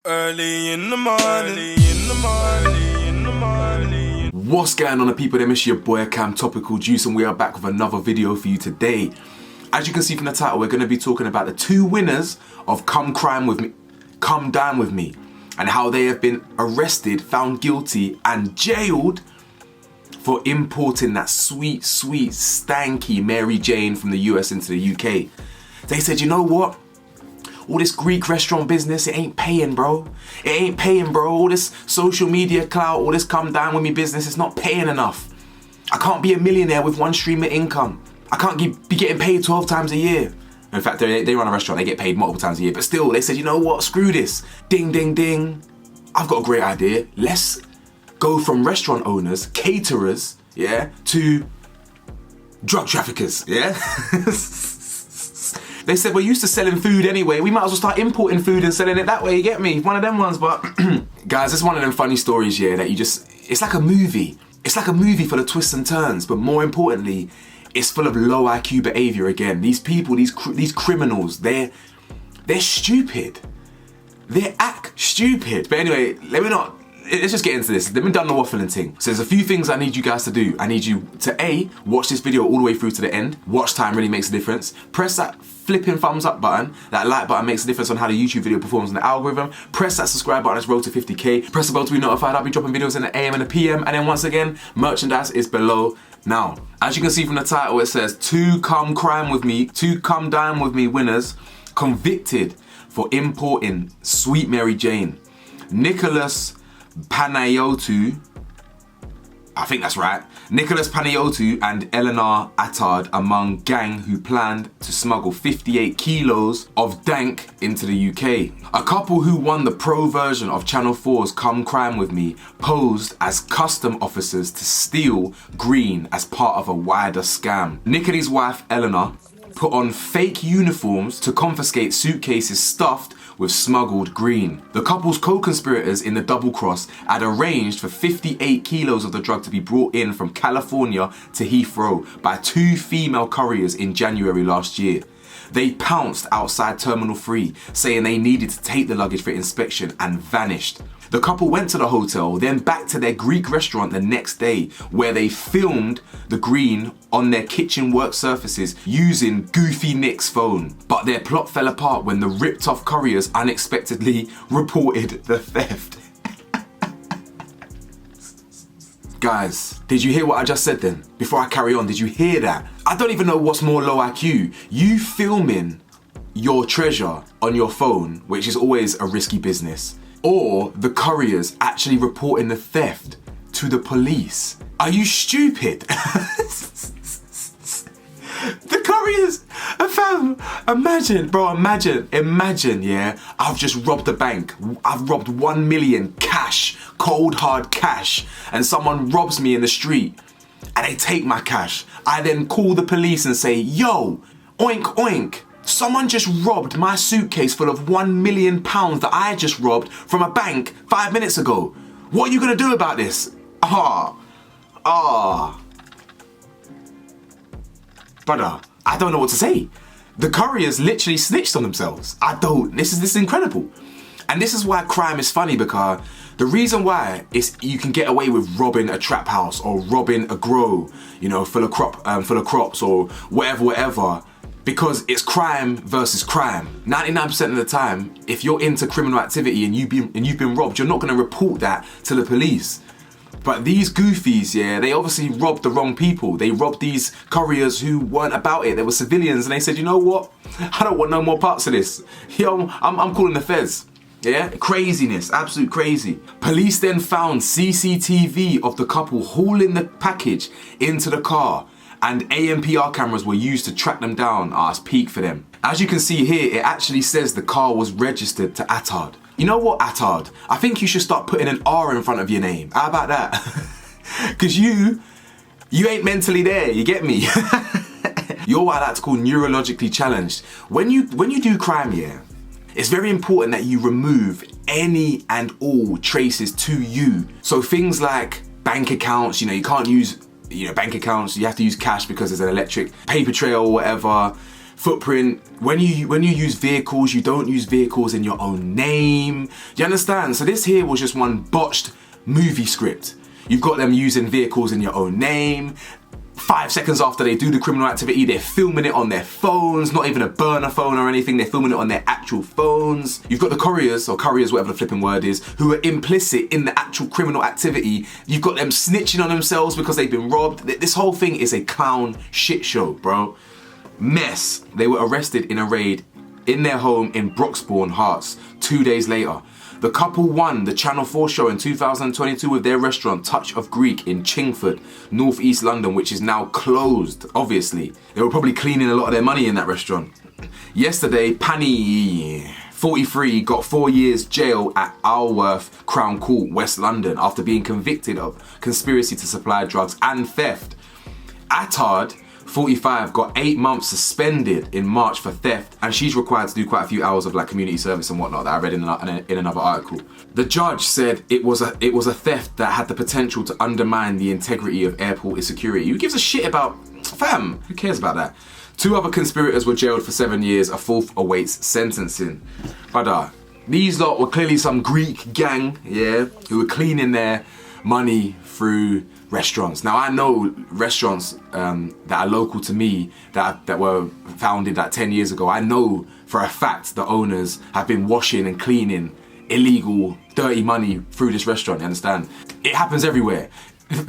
Early in the morning. What's going on, people? It's your boy Cam Topical Juice, and we are back with another video for you today. As you can see from the title, we're going to be talking about the two winners of Come Dine With Me, and how they have been arrested, found guilty, and jailed for importing that sweet, stanky Mary Jane from the US into the UK. They said, you know what? All this Greek restaurant business, it ain't paying, bro. It ain't paying, bro. All this social media clout, all this come down with me business, it's not paying enough. I can't be a millionaire with one stream of income. I can't be getting paid 12 times a year. In fact, they run a restaurant, they get paid multiple times a year. But still, they said, you know what? Screw this. Ding, ding, ding. I've got a great idea. Let's go from restaurant owners, caterers, yeah, to drug traffickers, yeah? They said, we're used to selling food anyway, we might as well start importing food and selling it that way, you get me? One of them ones, but guys, it's one of them funny stories, yeah, that it's like a movie. It's like a movie full of twists and turns, but more importantly, it's full of low IQ behavior again. These people, these criminals, they're stupid. They act stupid. But anyway, let's just get into this. Let me done the waffling thing. So there's a few things I need you guys to do. I need you to A, watch this video all the way through to the end. Watch time really makes a difference. Press that flipping thumbs up button. That like button makes a difference on how the YouTube video performs in the algorithm. Press that subscribe button, let's roll to 50k. Press the bell to be notified. I'll be dropping videos in the AM and the PM. And then once again, merchandise is below. Now, as you can see from the title, it says two Come Dine With Me winners convicted for importing Sweet Mary Jane. Nicholas Panayotou, I think that's right. Nicholas Panayotou and Eleanor Attard among gang who planned to smuggle 58 kilos of dank into the UK. A couple who won the pro version of Channel 4's Come Dine With Me posed as custom officers to steal green as part of a wider scam. Nick and his wife Eleanor put on fake uniforms to confiscate suitcases stuffed with smuggled green. The couple's co-conspirators in the double cross had arranged for 58 kilos of the drug to be brought in from California to Heathrow by two female couriers in January last year. They pounced outside Terminal 3, saying they needed to take the luggage for inspection, and vanished. The couple went to the hotel, then back to their Greek restaurant the next day, where they filmed the green on their kitchen work surfaces using Goofy Nick's phone. But their plot fell apart when the ripped off couriers unexpectedly reported the theft. Guys, did you hear what I just said then? Before I carry on, did you hear that? I don't even know what's more low IQ. You filming your treasure on your phone, which is always a risky business, or the couriers actually reporting the theft to the police. Are you stupid? The couriers, fam, imagine, yeah, I've just robbed a bank. I've robbed 1 million cash, cold hard cash, and someone robs me in the street and they take my cash. I then call the police and say, yo, oink, oink. Someone just robbed my suitcase full of £1 million that I just robbed from a bank 5 minutes ago. What are you gonna do about this? Brother, I don't know what to say. The couriers literally snitched on themselves. This is incredible. And this is why crime is funny, because the reason why is you can get away with robbing a trap house or robbing a grow, you know, full of crops or whatever. Because it's crime versus crime. 99% of the time, if you're into criminal activity and you've been robbed, you're not gonna report that to the police. But these goofies, yeah, they obviously robbed the wrong people. They robbed these couriers who weren't about it. They were civilians, and they said, you know what? I don't want no more parts of this. Yo, I'm calling the feds. Yeah, craziness, absolute crazy. Police then found CCTV of the couple hauling the package into the car, and ANPR cameras were used to track them down. It's peak for them. As you can see here, it actually says the car was registered to Attard. You know what, Attard? I think you should start putting an R in front of your name. How about that? Because you ain't mentally there, you get me? You're what I like to call neurologically challenged. When you do crime, yeah, it's very important that you remove any and all traces to you. So things like bank accounts, you know, you can't use bank accounts, you have to use cash because there's an electric paper trail or whatever. footprint. When you use vehicles, you don't use vehicles in your own name. You understand? So this here was just one botched movie script. You've got them using vehicles in your own name. 5 seconds after they do the criminal activity, they're filming it on their phones, not even a burner phone or anything, they're filming it on their actual phones. You've got the couriers, whatever the flipping word is, who are implicit in the actual criminal activity. You've got them snitching on themselves because they've been robbed. This whole thing is a clown shit show, bro. Mess. They were arrested in a raid in their home in Broxbourne, Hearts, 2 days later. The couple won the Channel 4 show in 2022 with their restaurant Touch of Greek in Chingford, North East London, which is now closed, obviously. They were probably cleaning a lot of their money in that restaurant. Yesterday, Pani, 43, got 4 years jail at Alworth Crown Court, West London, after being convicted of conspiracy to supply drugs and theft. Attard, 45, got 8 months suspended in March for theft, and she's required to do quite a few hours of like community service and whatnot that I read in another article. The judge said it was a theft that had the potential to undermine the integrity of airport security. Who gives a shit about, fam? Who cares about that? 2 other conspirators were jailed for 7 years. A 4th awaits sentencing. Brother, these lot were clearly some Greek gang, yeah, who were cleaning their money through restaurants. Now I know restaurants that are local to me that were founded like 10 years ago. I know for a fact the owners have been washing and cleaning illegal, dirty money through this restaurant, you understand? It happens everywhere.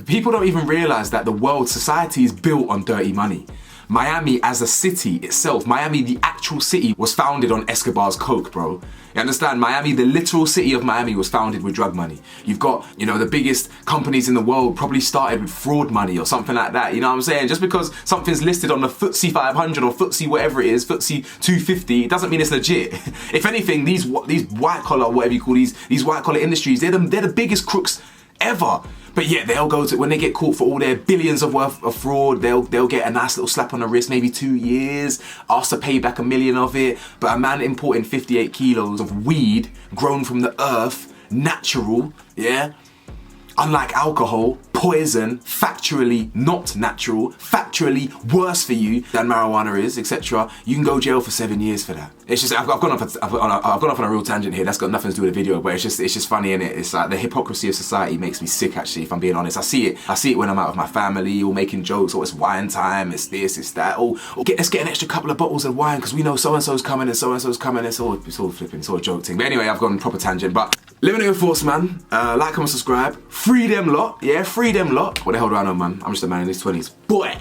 People don't even realize that the world society is built on dirty money. Miami as a city itself, Miami the actual city, was founded on Escobar's coke, bro. You understand? Miami, the literal city of Miami, was founded with drug money. You've got, you know, the biggest companies in the world probably started with fraud money or something like that. You know what I'm saying? Just because something's listed on the FTSE 500 or FTSE whatever it is, FTSE 250, it doesn't mean it's legit. If anything, these white collar, whatever you call these white collar industries, they're the biggest crooks ever. But yeah, they'll go to, when they get caught for all their billions of worth of fraud, they'll get a nice little slap on the wrist, maybe 2 years, asked to pay back $1 million of it. But a man importing 58 kilos of weed grown from the earth, natural, yeah, unlike alcohol, poison, factually not natural, factually worse for you than marijuana is, etc. You can go jail for 7 years for that. It's just, I've gone off on a real tangent here. That's got nothing to do with the video, but it's just funny, innit? It's like the hypocrisy of society makes me sick, actually, if I'm being honest. I see it when I'm out with my family, or making jokes, or it's wine time, it's this, it's that, or let's get an extra couple of bottles of wine because we know so-and-so's coming and so-and-so's coming. It's all flipping, it's all a joke thing. But anyway, I've gone proper tangent, but let me know your thoughts, man. Like, comment, subscribe. Free them lot, yeah, free them lot. What the hell do I know, man? I'm just a man in his 20s. Boy!